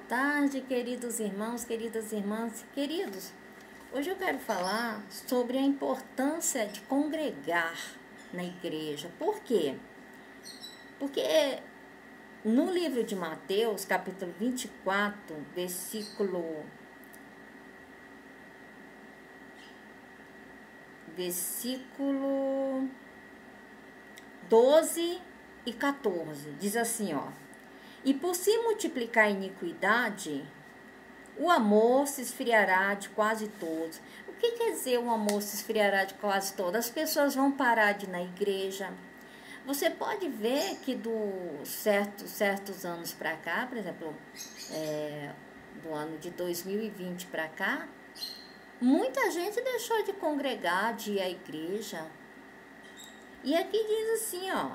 tarde, queridos irmãos, queridas irmãs, queridos. Hoje eu quero falar sobre a importância de congregar na igreja. Por quê? Porque no livro de Mateus, capítulo 24, versículo 12 e 14, diz assim, ó: e por se multiplicar a iniquidade, o amor se esfriará de quase todos. O que quer dizer o amor se esfriará de quase todos? As pessoas vão parar de ir na igreja. Você pode ver que certos anos para cá, por exemplo, do ano de 2020 para cá, muita gente deixou de congregar, de ir à igreja. E aqui diz assim, ó: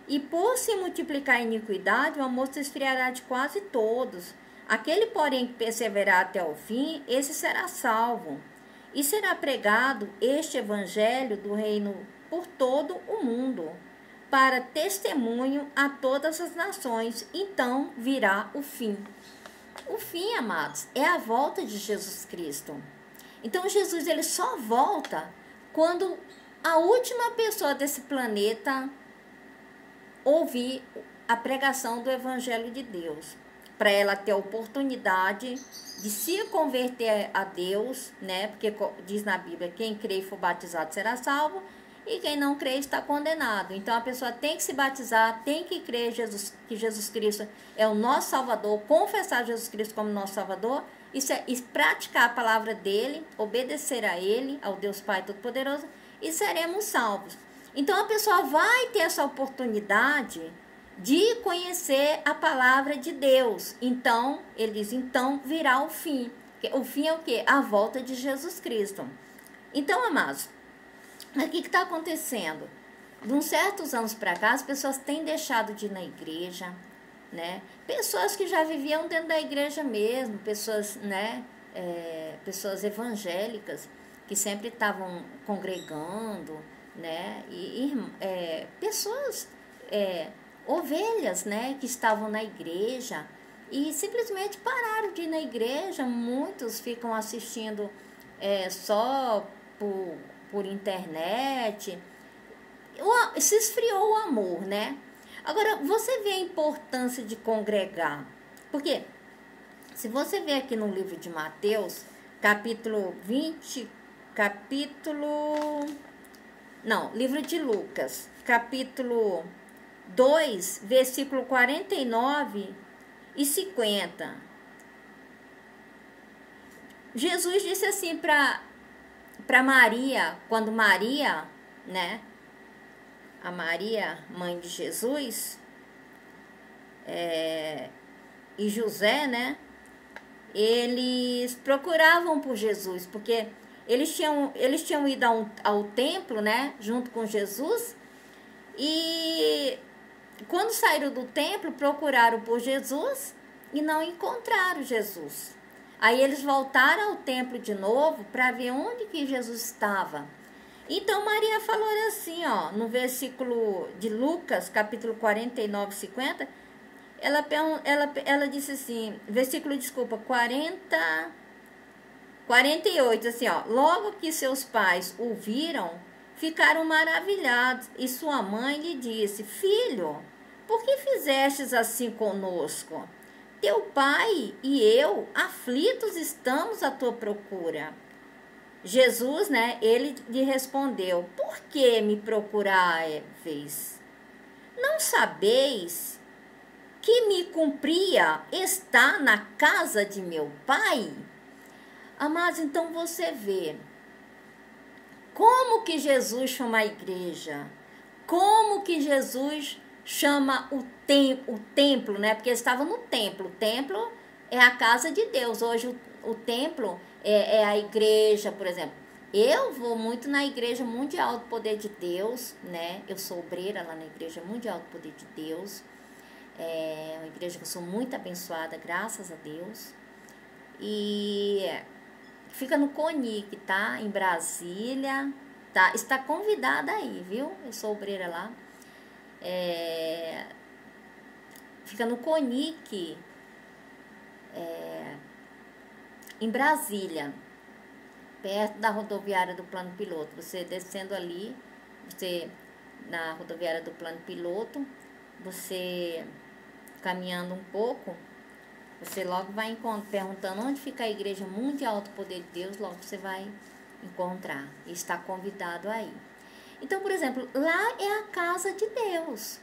e por se multiplicar a iniquidade, o amor se esfriará de quase todos. Aquele, porém, que perseverar até o fim, esse será salvo. E será pregado este evangelho do reino por todo o mundo, para testemunho a todas as nações. Então virá o fim. O fim, amados, é a volta de Jesus Cristo. Então Jesus, ele só volta quando a última pessoa desse planeta ouvir a pregação do Evangelho de Deus, para ela ter a oportunidade de se converter a Deus, né? Porque diz na Bíblia, quem crê e for batizado será salvo, e quem não crê está condenado. Então a pessoa tem que se batizar, tem que crer que Jesus Cristo é o nosso Salvador, confessar Jesus Cristo como nosso Salvador, e praticar a palavra dele, obedecer a ele, ao Deus Pai Todo-Poderoso, e seremos salvos. Então a pessoa vai ter essa oportunidade de conhecer a palavra de Deus. Então, ele diz, então virá o fim. O fim é o quê? A volta de Jesus Cristo. Então, amados, o que está acontecendo? De uns certos anos para cá, as pessoas têm deixado de ir na igreja, né? Pessoas que já viviam dentro da igreja mesmo, pessoas, né? Pessoas evangélicas que sempre estavam congregando, né? Pessoas, ovelhas, né? Que estavam na igreja e simplesmente pararam de ir na igreja. Muitos ficam assistindo só por internet. Se esfriou o amor, né? Agora, você vê a importância de congregar. Porque se você vê aqui no livro de Mateus, livro de Lucas, capítulo 2, versículo 49 e 50. Jesus disse assim para Maria, quando Maria, né, a Maria, mãe de Jesus, e José, né, eles procuravam por Jesus, porque eles tinham ido ao templo, né, junto com Jesus, e quando saíram do templo, procuraram por Jesus e não encontraram Jesus. Aí eles voltaram ao templo de novo para ver onde que Jesus estava. Então Maria falou assim, ó, no versículo de Lucas, capítulo 49, 50, ela disse assim, 48, assim, ó: logo que seus pais o viram, ficaram maravilhados, e sua mãe lhe disse: filho, por que fizestes assim conosco? Teu pai e eu, aflitos, estamos à tua procura. Jesus, né, ele lhe respondeu: por que me procuráveis? Não sabeis que me cumpria estar na casa de meu pai? Amados, então você vê como que Jesus chama a igreja, como que Jesus chama o templo, né? Porque eles estavam no templo. O templo é a casa de Deus. Hoje o templo é a igreja, por exemplo. Eu vou muito na Igreja Mundial do Poder de Deus, né? Eu sou obreira lá na Igreja Mundial do Poder de Deus. É uma igreja que eu sou muito abençoada, graças a Deus. E fica no CONIC, tá? Em Brasília, tá? Está convidada aí, viu? Eu sou obreira lá. Fica no CONIC, em Brasília, perto da rodoviária do Plano Piloto. Você descendo ali, você na rodoviária do Plano Piloto, você caminhando um pouco, você logo vai perguntando onde fica a Igreja Mundial do Poder de Deus, logo você vai encontrar e está convidado aí. Então, por exemplo, lá é a casa de Deus.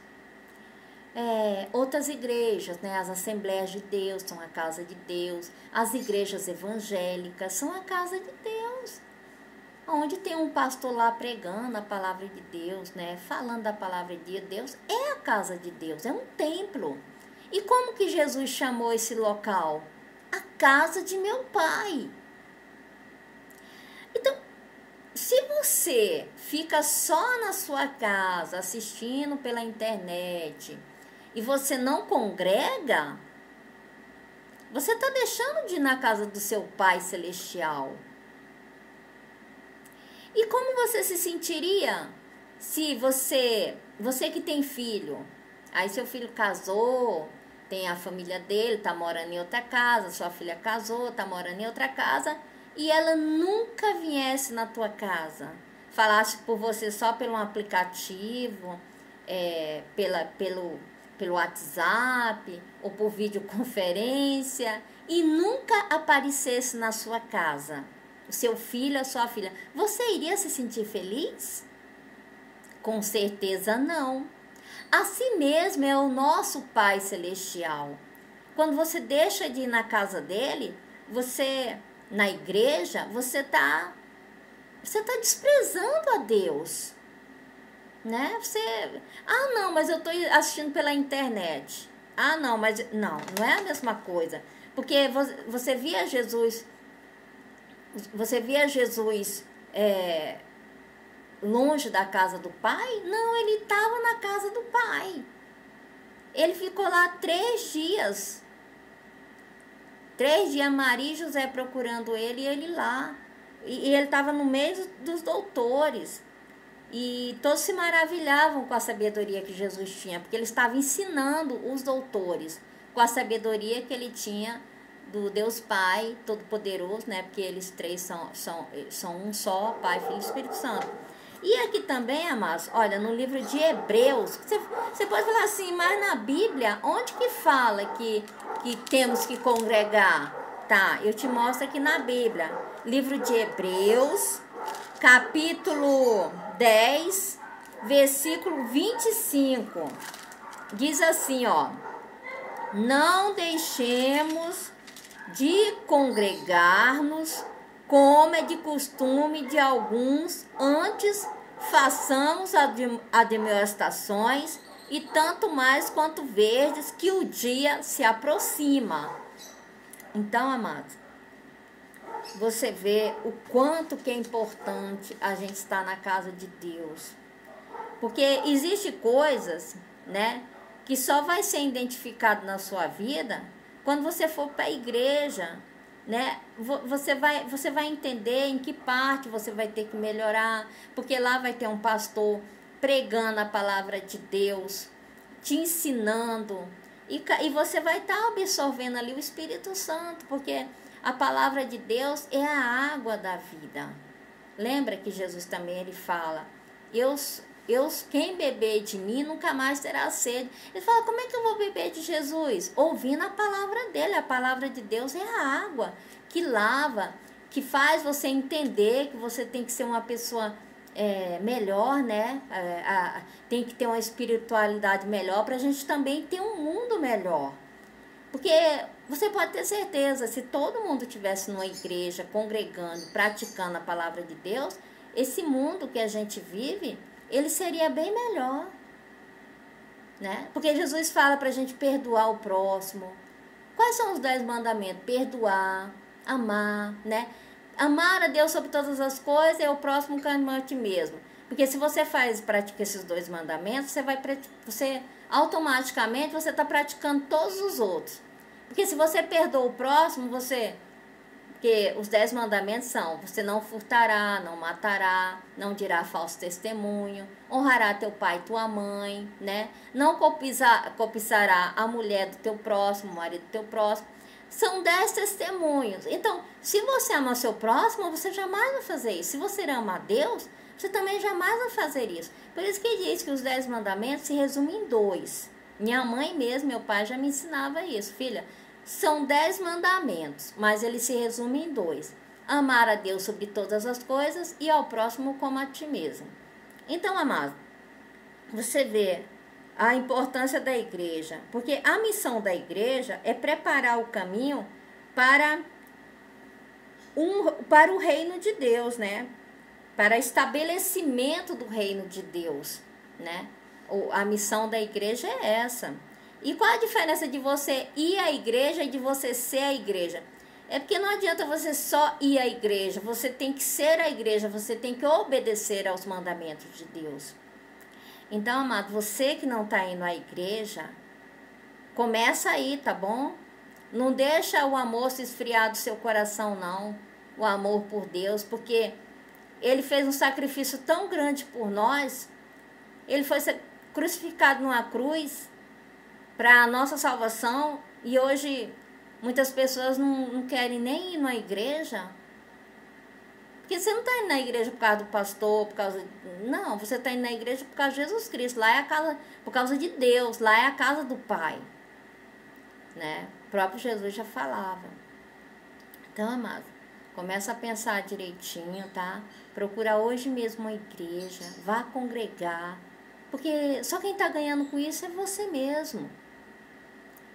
Outras igrejas, né, as Assembleias de Deus são a casa de Deus, as igrejas evangélicas são a casa de Deus, onde tem um pastor lá pregando a palavra de Deus, né, falando da palavra de Deus, é a casa de Deus, é um templo. E como que Jesus chamou esse local? A casa de meu Pai. Então, se você fica só na sua casa, assistindo pela internet, e você não congrega, você está deixando de ir na casa do seu Pai Celestial. E como você se sentiria se você que tem filho, aí seu filho casou, tem a família dele, tá morando em outra casa, sua filha casou, tá morando em outra casa, e ela nunca viesse na tua casa, falasse por você só pelo aplicativo, pelo WhatsApp ou por videoconferência, e nunca aparecesse na sua casa, o seu filho, a sua filha, você iria se sentir feliz? Com certeza não. Assim mesmo é o nosso Pai Celestial. Quando você deixa de ir na casa dele, na igreja, você tá desprezando a Deus, né? Não, mas eu estou assistindo pela internet. Não, mas não é a mesma coisa, porque você via Jesus longe da casa do Pai? Não, ele estava na casa do Pai. Ele ficou lá 3 dias. 3 dias Maria e José procurando ele e ele lá. E ele estava no meio dos doutores. E todos se maravilhavam com a sabedoria que Jesus tinha, porque ele estava ensinando os doutores com a sabedoria que ele tinha do Deus Pai Todo-Poderoso, né? Porque eles 3 são um só, Pai, Filho e Espírito Santo. E aqui também, amados, olha, no livro de Hebreus, você pode falar assim, mas na Bíblia, onde que fala que temos que congregar? Tá, eu te mostro aqui na Bíblia. Livro de Hebreus, capítulo 10, versículo 25. Diz assim, ó: não deixemos de congregar-nos, como é de costume de alguns, antes façamos admoestações, e tanto mais quanto verdes que o dia se aproxima. Então, amados, você vê o quanto que é importante a gente estar na casa de Deus. Porque existem coisas, né, que só vai ser identificado na sua vida quando você for para a igreja, né? Você vai entender em que parte você vai ter que melhorar, porque lá vai ter um pastor pregando a palavra de Deus, te ensinando, e você vai estar absorvendo ali o Espírito Santo, porque a palavra de Deus é a água da vida. Lembra que Jesus também ele fala, quem beber de mim nunca mais terá sede. Ele fala, como é que eu vou beber de Jesus? Ouvindo a palavra dele. A palavra de Deus é a água que lava, que faz você entender que você tem que ser uma pessoa melhor, né? Tem que ter uma espiritualidade melhor para a gente também ter um mundo melhor. Porque você pode ter certeza, se todo mundo estivesse numa igreja, congregando, praticando a palavra de Deus, esse mundo que a gente vive, ele seria bem melhor, né? Porque Jesus fala para a gente perdoar o próximo. Quais são os 10 mandamentos? Perdoar, amar, né? Amar a Deus sobre todas as coisas e o próximo como a ti mesmo. Porque se você pratica esses 2 mandamentos, você automaticamente você está praticando todos os outros. Porque se você perdoa o próximo, porque os 10 mandamentos são: você não furtará, não matará, não dirá falso testemunho, honrará teu pai e tua mãe, né? Não cobiçará a mulher do teu próximo, o marido do teu próximo. São 10 testemunhos. Então, se você ama o seu próximo, você jamais vai fazer isso. Se você ama a Deus, você também jamais vai fazer isso. Por isso que diz que os 10 mandamentos se resumem em 2. Minha mãe mesmo, meu pai já me ensinava isso. Filha, são 10 mandamentos, mas eles se resumem em 2. Amar a Deus sobre todas as coisas e ao próximo como a ti mesmo. Então, amado, você vê a importância da igreja, porque a missão da igreja é preparar o caminho para o reino de Deus, né? Para estabelecimento do reino de Deus, né? A missão da igreja é essa. E qual a diferença de você ir à igreja e de você ser a igreja? É porque não adianta você só ir à igreja, você tem que ser a igreja, você tem que obedecer aos mandamentos de Deus. Então, amado, você que não está indo à igreja, começa aí, tá bom? Não deixa o amor se esfriar do seu coração, não. O amor por Deus, porque Ele fez um sacrifício tão grande por nós. Ele foi crucificado numa cruz para a nossa salvação. E hoje, muitas pessoas não querem nem ir na igreja. Porque você não está indo na igreja por causa do pastor, por causa... Não, você está indo na igreja por causa de Jesus Cristo. Lá é a casa, por causa de Deus, lá é a casa do Pai. Né? O próprio Jesus já falava. Então, amado, começa a pensar direitinho, tá? Procura hoje mesmo uma igreja, vá congregar. Porque só quem está ganhando com isso é você mesmo.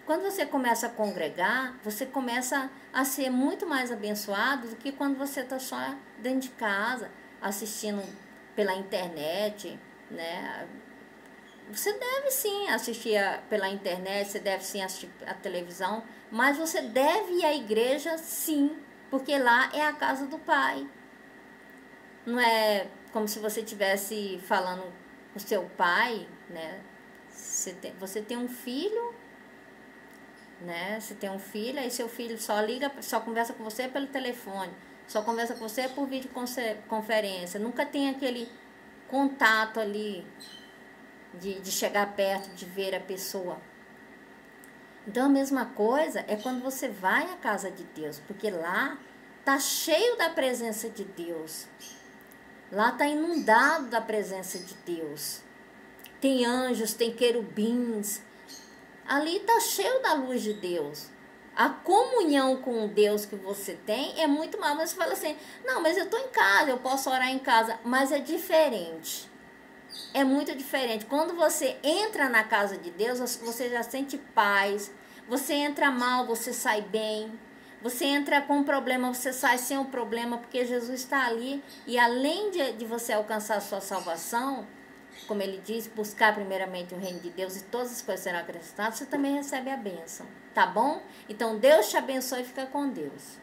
Quando você começa a congregar, você começa a ser muito mais abençoado do que quando você está só dentro de casa, assistindo pela internet, né? Você deve sim assistir pela internet, você deve sim assistir a televisão, mas você deve ir à igreja sim, porque lá é a casa do Pai. Não é como se você estivesse falando com o seu pai, né? Você tem um filho, né? Você tem um filho, aí seu filho só liga, só conversa com você pelo telefone, só conversa com você por videoconferência, nunca tem aquele contato ali de chegar perto, de ver a pessoa. Então a mesma coisa é quando você vai à casa de Deus, porque lá tá cheio da presença de Deus, lá tá inundado da presença de Deus, tem anjos, tem querubins. Ali está cheio da luz de Deus. A comunhão com Deus que você tem é muito maior. Mas você fala assim, não, mas eu estou em casa, eu posso orar em casa. Mas é diferente. É muito diferente. Quando você entra na casa de Deus, você já sente paz. Você entra mal, você sai bem. Você entra com um problema, você sai sem um problema, porque Jesus está ali. E além de você alcançar a sua salvação, como ele diz, buscar primeiramente o reino de Deus e todas as coisas serão acrescentadas, você também recebe a bênção, tá bom? Então Deus te abençoe e fica com Deus.